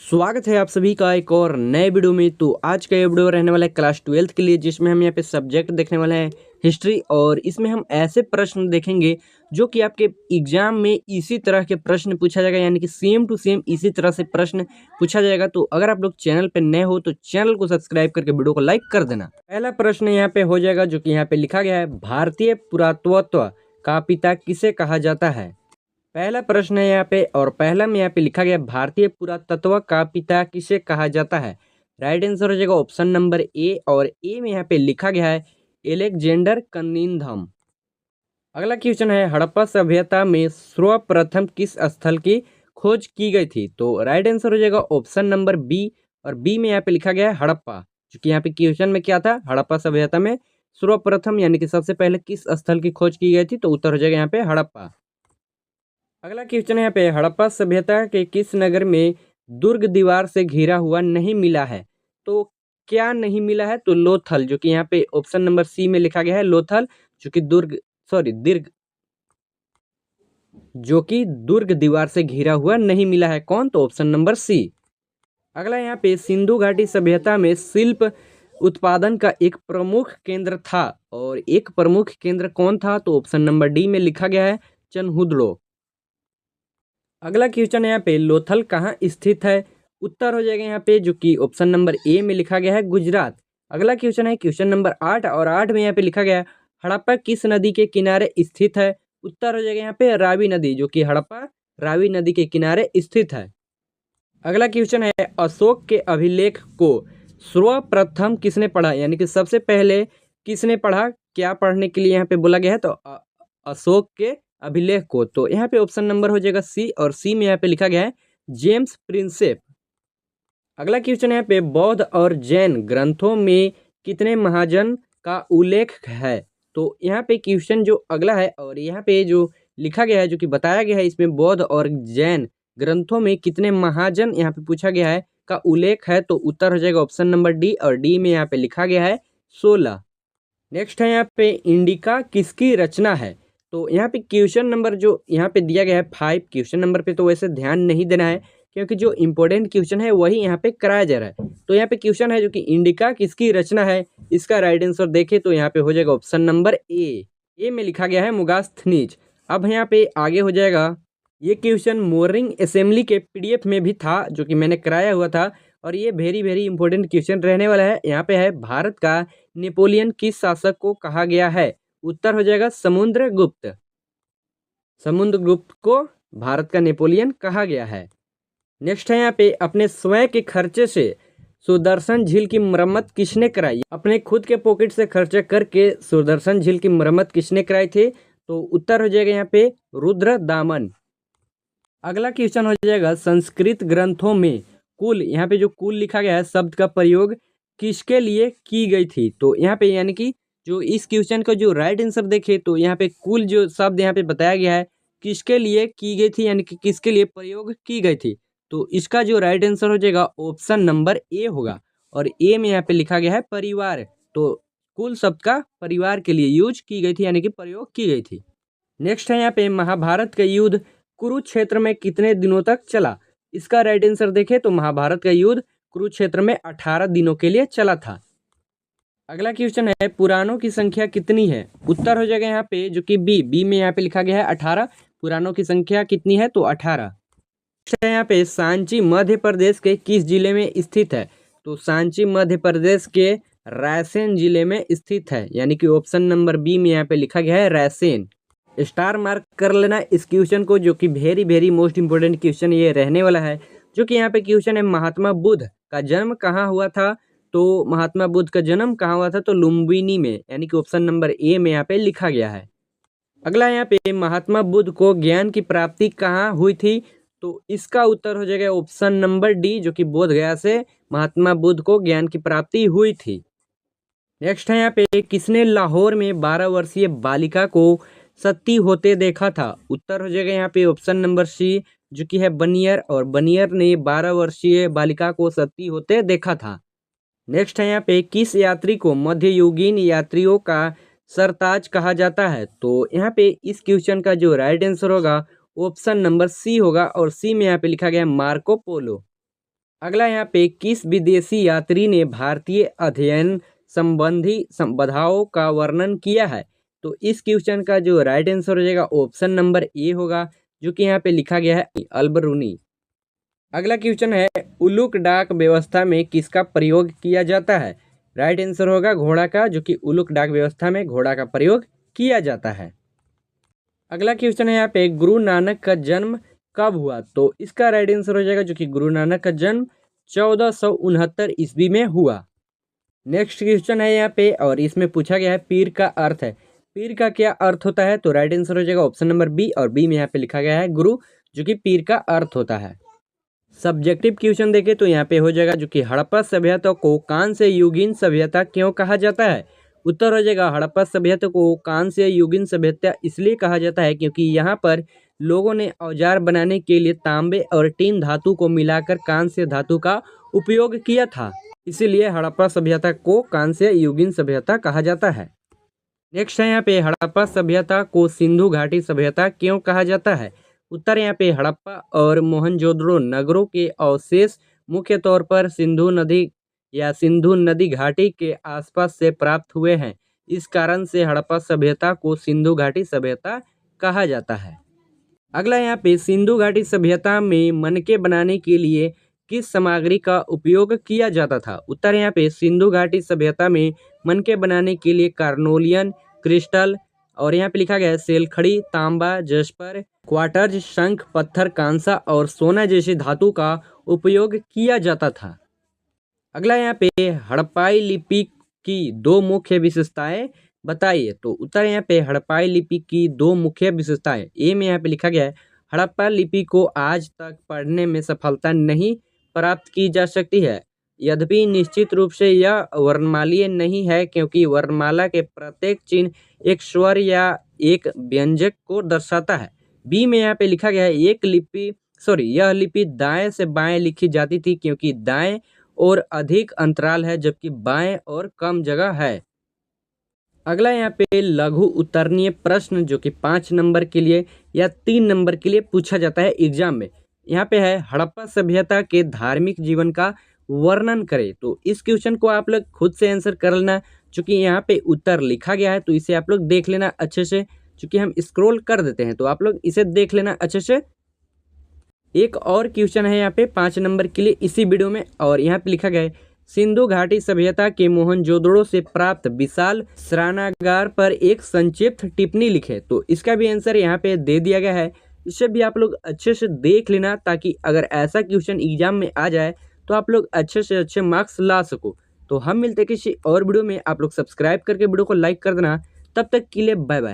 स्वागत है आप सभी का एक और नए वीडियो में। तो आज का ये वीडियो रहने वाला है क्लास 12th के लिए, जिसमें हम यहाँ पे सब्जेक्ट देखने वाले हैं हिस्ट्री। और इसमें हम ऐसे प्रश्न देखेंगे जो कि आपके एग्जाम में इसी तरह के प्रश्न पूछा जाएगा, यानी कि सेम टू सेम इसी तरह से प्रश्न पूछा जाएगा। तो अगर आप लोग चैनल पर नए हो तो चैनल को सब्सक्राइब करके वीडियो को लाइक कर देना। पहला प्रश्न यहाँ पे हो जाएगा, जो कि यहाँ पे लिखा गया है, भारतीय पुरातत्व का पिता किसे कहा जाता है। पहला प्रश्न है यहाँ पे, और पहला में यहाँ पे लिखा गया, भारतीय पुरातत्व का पिता किसे कहा जाता है। राइट आंसर हो जाएगा ऑप्शन नंबर ए, और ए में यहाँ पे लिखा गया है एलेक्जेंडर कनिंघम। अगला क्वेश्चन है, हड़प्पा सभ्यता में सर्वप्रथम किस स्थल की खोज की गई थी। तो राइट आंसर हो जाएगा ऑप्शन नंबर बी, और बी में यहाँ पे लिखा गया है हड़प्पा। क्योंकि यहाँ पे क्वेश्चन में क्या था, हड़प्पा सभ्यता में सर्वप्रथम यानी कि सबसे पहले किस स्थल की खोज की गई थी, तो उत्तर हो जाएगा यहाँ पे हड़प्पा। अगला क्वेश्चन है यहाँ पे, हड़प्पा सभ्यता के किस नगर में दुर्ग दीवार से घिरा हुआ नहीं मिला है। तो क्या नहीं मिला है, तो लोथल, जो कि यहाँ पे ऑप्शन नंबर सी में लिखा गया है लोथल, जो कि दीर्घ जो कि दुर्ग दीवार से घिरा हुआ नहीं मिला है। कौन, तो ऑप्शन नंबर सी। अगला यहाँ पे, सिंधु घाटी सभ्यता में शिल्प उत्पादन का एक प्रमुख केंद्र था, और एक प्रमुख केंद्र कौन था, तो ऑप्शन नंबर डी में लिखा गया है चनहुदड़ो। अगला क्वेश्चन है यहाँ पे, लोथल कहाँ स्थित है। उत्तर हो जाएगा यहाँ पे, जो कि ऑप्शन नंबर ए में लिखा गया है गुजरात। अगला क्वेश्चन है क्वेश्चन नंबर 8, और 8 में यहाँ पे लिखा गया है, हड़प्पा किस नदी के किनारे स्थित है। उत्तर हो जाएगा यहाँ पे रावी नदी, जो कि हड़प्पा रावी नदी के किनारे स्थित है। अगला क्वेश्चन है, अशोक के अभिलेख को सर्वप्रथम किसने पढ़ा, यानी कि सबसे पहले किसने पढ़ा। क्या पढ़ने के लिए यहाँ पे बोला गया है, तो अशोक के अभिलेख को। तो यहाँ पे ऑप्शन नंबर हो जाएगा सी, और सी में यहाँ पे लिखा गया है जेम्स प्रिंसेप। अगला क्वेश्चन यहाँ पे, बौद्ध और जैन ग्रंथों में कितने महाजन का उल्लेख है। तो यहाँ पे क्वेश्चन जो अगला है, और यहाँ पे जो लिखा गया है, जो कि बताया गया है, इसमें बौद्ध और जैन ग्रंथों में कितने महाजन यहाँ पे पूछा गया है का उल्लेख है। तो उत्तर हो जाएगा ऑप्शन नंबर डी, और डी में यहाँ पे लिखा गया है 16। नेक्स्ट है यहाँ पे, इंडिका किसकी रचना है। तो यहाँ पे क्वेश्चन नंबर जो यहाँ पे दिया गया है 5, क्वेश्चन नंबर पे तो वैसे ध्यान नहीं देना है, क्योंकि जो इंपॉर्टेंट क्वेश्चन है वही यहाँ पे कराया जा रहा है। तो यहाँ पे क्वेश्चन है, जो कि इंडिका किसकी रचना है, इसका राइट आंसर देखे तो यहाँ पे हो जाएगा ऑप्शन नंबर ए में लिखा गया है मुगास्थनीज। अब यहाँ पे आगे हो जाएगा, ये क्वेश्चन मॉर्निंग असेंबली के PDF में भी था, जो कि मैंने कराया हुआ था, और ये वेरी वेरी इंपॉर्टेंट क्वेश्चन रहने वाला है। यहाँ पे है, भारत का नेपोलियन किस शासक को कहा गया है। उत्तर हो जाएगा समुद्रगुप्त। समुद्रगुप्त को भारत का नेपोलियन कहा गया है। नेक्स्ट है यहाँ पे, अपने स्वयं के खर्चे से सुदर्शन झील की मरम्मत किसने कराई। अपने खुद के पॉकेट से खर्चा करके सुदर्शन झील की मरम्मत किसने कराई थी। तो उत्तर हो जाएगा यहाँ पे रुद्रदामन। अगला क्वेश्चन हो जाएगा, संस्कृत ग्रंथों में कुल, यहाँ पे जो कुल लिखा गया है शब्द का प्रयोग किसके लिए की गई थी। तो यहाँ पे यानी कि जो इस क्वेश्चन का जो राइट आंसर देखे, तो यहाँ पे कुल जो शब्द यहाँ पे बताया गया है किसके लिए की गई थी, यानी कि किसके लिए प्रयोग की गई थी। तो इसका जो राइट आंसर हो जाएगा ऑप्शन नंबर ए होगा, और ए में यहाँ पे लिखा गया है परिवार। तो कुल शब्द का परिवार के लिए यूज की गई थी, यानी कि प्रयोग की गई थी। नेक्स्ट है यहाँ पे, महाभारत का युद्ध कुरुक्षेत्र में कितने दिनों तक चला। इसका राइट आंसर देखें तो महाभारत का युद्ध कुरुक्षेत्र में 18 दिनों के लिए चला था। अगला क्वेश्चन है, पुराणों की संख्या कितनी है। उत्तर हो जाएगा यहाँ पे, जो कि बी में यहाँ पे लिखा गया है 18। पुराणों की संख्या कितनी है, तो 18। यहाँ पे, सांची मध्य प्रदेश के किस जिले में स्थित है। तो सांची मध्य प्रदेश के रायसेन जिले में स्थित है, यानी कि ऑप्शन नंबर बी में यहाँ पे लिखा गया है रायसेन। स्टार मार्क कर लेना इस क्वेश्चन को, जो कि very very most important question ये रहने वाला है। जो कि यहाँ पे क्वेश्चन है, महात्मा बुद्ध का जन्म कहाँ हुआ था। तो महात्मा बुद्ध का जन्म कहाँ हुआ था, तो लुम्बिनी में, यानी कि ऑप्शन नंबर ए में यहाँ पे लिखा गया है। अगला यहाँ पे, महात्मा बुद्ध को ज्ञान की प्राप्ति कहाँ हुई थी। तो इसका उत्तर हो जाएगा ऑप्शन नंबर डी, जो कि बोध गया से महात्मा बुद्ध को ज्ञान की प्राप्ति हुई थी। नेक्स्ट है यहाँ पे, किसने लाहौर में 12 वर्षीय बालिका को सती होते देखा था। उत्तर हो जाएगा यहाँ पे ऑप्शन नंबर सी, जो कि है बनियर, और बनियर ने 12 वर्षीय बालिका को सती होते देखा था। नेक्स्ट है यहाँ पे, किस यात्री को मध्ययुगीन यात्रियों का सरताज कहा जाता है। तो यहाँ पे इस क्वेश्चन का जो राइट आंसर होगा ऑप्शन नंबर सी होगा, और सी में यहाँ पे लिखा गया है मार्को पोलो। अगला यहाँ पे किस विदेशी यात्री ने भारतीय अध्ययन संबंधी संबंधाओं का वर्णन किया है? तो इस क्वेश्चन का जो राइट आंसर हो जाएगा ऑप्शन नंबर ए होगा, जो कि यहाँ पे लिखा गया है अलबरूनी। अगला क्वेश्चन है उलुक डाक व्यवस्था में किसका प्रयोग किया जाता है? राइट आंसर होगा घोड़ा का, जो कि उलुक डाक व्यवस्था में घोड़ा का प्रयोग किया जाता है। अगला क्वेश्चन है यहाँ पे गुरु नानक का जन्म कब हुआ? तो इसका राइट आंसर हो जाएगा, जो कि गुरु नानक का जन्म 1469 ईस्वी में हुआ। नेक्स्ट क्वेश्चन है यहाँ पे और इसमें पूछा गया है पीर का अर्थ है। पीर का क्या अर्थ होता है? तो राइट आंसर हो जाएगा ऑप्शन नंबर बी, और बी में यहाँ पे लिखा गया है गुरु, जो कि पीर का अर्थ होता है। सब्जेक्टिव क्वेश्चन देखें तो यहाँ पे हो जाएगा, जो कि हड़प्पा सभ्यता को कांस्य युगीन सभ्यता क्यों कहा जाता है? उत्तर हो जाएगा हड़प्पा सभ्यता को कांस्य युगीन सभ्यता इसलिए कहा जाता है क्योंकि यहाँ पर लोगों ने औजार बनाने के लिए तांबे और टीन धातु को मिलाकर कांस्य धातु का उपयोग किया था, इसीलिए हड़प्पा सभ्यता को कांस्य युगीन सभ्यता कहा जाता है। नेक्स्ट है यहाँ पे हड़प्पा सभ्यता को सिंधु घाटी सभ्यता क्यों कहा जाता है? उत्तर यहाँ पे हड़प्पा और मोहनजोदड़ो नगरों के अवशेष मुख्य तौर पर सिंधु नदी या सिंधु नदी घाटी के आसपास से प्राप्त हुए हैं, इस कारण से हड़प्पा सभ्यता को सिंधु घाटी सभ्यता कहा जाता है। अगला यहाँ पे सिंधु घाटी सभ्यता में मनके बनाने के लिए किस सामग्री का उपयोग किया जाता था? उत्तर यहाँ पे सिंधु घाटी सभ्यता में मनके बनाने के लिए कार्नोलियन क्रिस्टल और यहाँ पे लिखा गया है सेलखड़ी, तांबा, जस्पर, क्वार्ट्ज, शंख, पत्थर, कांसा और सोना जैसी धातु का उपयोग किया जाता था। अगला यहाँ पे हड़प्पाई लिपि की दो मुख्य विशेषताएं बताइए। तो उत्तर यहाँ पे हड़प्पाई लिपि की दो मुख्य विशेषताएं, ए में यहाँ पे लिखा गया है हड़प्पा लिपि को आज तक पढ़ने में सफलता नहीं प्राप्त की जा सकती है, यद्यपि निश्चित रूप से यह वर्णमालीय नहीं है क्योंकि वर्णमाला के प्रत्येक चिन्ह एक स्वर या एक व्यंजक को दर्शाता है। बी में यहाँ पे लिखा गया है यह लिपि दाएं से बाएं लिखी जाती थी क्योंकि दाएं और अधिक अंतराल है जबकि बाएं और कम जगह है। अगला यहाँ पे लघु उत्तरणीय प्रश्न जो कि 5 नंबर के लिए या 3 नंबर के लिए पूछा जाता है एग्जाम में। यहाँ पे है हड़प्पा सभ्यता के धार्मिक जीवन का वर्णन करें। तो इस क्वेश्चन को आप लोग खुद से आंसर कर लेना, चूंकि यहाँ पे उत्तर लिखा गया है तो इसे आप लोग देख लेना अच्छे से, चूंकि हम स्क्रॉल कर देते हैं तो आप लोग इसे देख लेना अच्छे से। एक और क्वेश्चन है यहाँ पे 5 नंबर के लिए इसी वीडियो में, और यहाँ पे लिखा गया है सिंधु घाटी सभ्यता के मोहनजोदड़ो से प्राप्त विशाल शरणागार पर एक संक्षिप्त टिप्पणी लिखे। तो इसका भी आंसर यहाँ पे दे दिया गया है, इसे भी आप लोग अच्छे से देख लेना ताकि अगर ऐसा क्वेश्चन एग्जाम में आ जाए तो आप लोग अच्छे से अच्छे मार्क्स ला सको। तो हम मिलते हैं किसी और वीडियो में, आप लोग सब्सक्राइब करके वीडियो को लाइक कर देना। तब तक के लिए बाय बाय।